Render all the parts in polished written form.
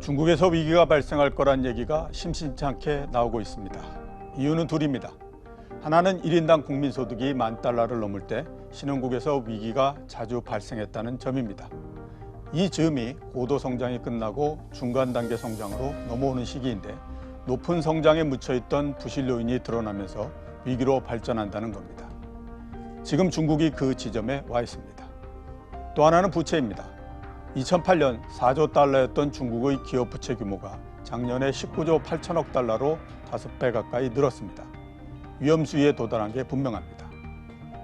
중국에서 위기가 발생할 거란 얘기가 심심치 않게 나오고 있습니다. 이유는 둘입니다. 하나는 1인당 국민소득이 $10,000를 넘을 때 신흥국에서 위기가 자주 발생했다는 점입니다. 이 즈음이 고도 성장이 끝나고 중간 단계 성장으로 넘어오는 시기인데 높은 성장에 묻혀있던 부실 요인이 드러나면서 위기로 발전한다는 겁니다. 지금 중국이 그 지점에 와 있습니다. 또 하나는 부채입니다. 2008년 $4조 중국의 기업 부채 규모가 작년에 $19조 8천억 달러로 5배 가까이 늘었습니다. 위험 수위에 도달한 게 분명합니다.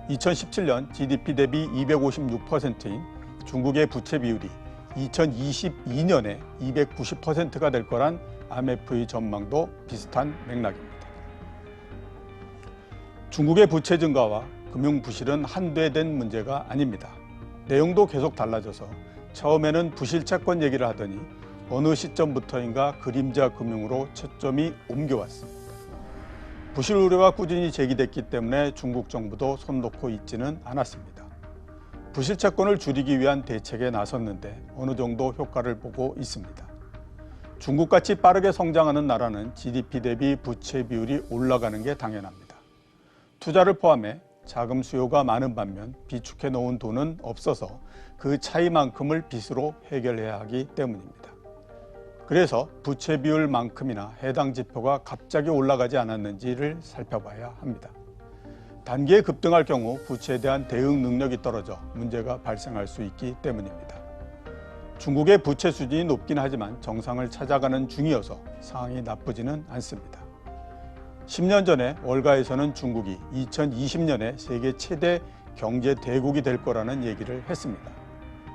2017년 GDP 대비 256%인 중국의 부채 비율이 2022년에 290%가 될 거란 IMF의 전망도 비슷한 맥락입니다. 중국의 부채 증가와 금융 부실은 한되된 문제가 아닙니다. 내용도 계속 달라져서 처음에는 부실 채권 얘기를 하더니 어느 시점부터인가 그림자 금융으로 초점이 옮겨왔습니다. 부실 우려가 꾸준히 제기됐기 때문에 중국 정부도 손 놓고 있지는 않았습니다. 부실 채권을 줄이기 위한 대책에 나섰는데 어느 정도 효과를 보고 있습니다. 중국같이 빠르게 성장하는 나라는 GDP 대비 부채 비율이 올라가는 게 당연합니다. 투자를 포함해 자금 수요가 많은 반면 비축해 놓은 돈은 없어서 그 차이만큼을 빚으로 해결해야 하기 때문입니다. 그래서 부채 비율만큼이나 해당 지표가 갑자기 올라가지 않았는지를 살펴봐야 합니다. 단기에 급등할 경우 부채에 대한 대응 능력이 떨어져 문제가 발생할 수 있기 때문입니다. 중국의 부채 수준이 높긴 하지만 정상을 찾아가는 중이어서 상황이 나쁘지는 않습니다. 10년 전에 월가에서는 중국이 2020년에 세계 최대 경제 대국이 될 거라는 얘기를 했습니다.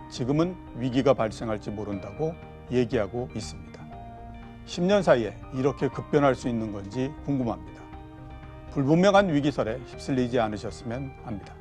지금은 위기가 발생할지 모른다고 얘기하고 있습니다. 10년 사이에 이렇게 급변할 수 있는 건지 궁금합니다. 불분명한 위기설에 휩쓸리지 않으셨으면 합니다.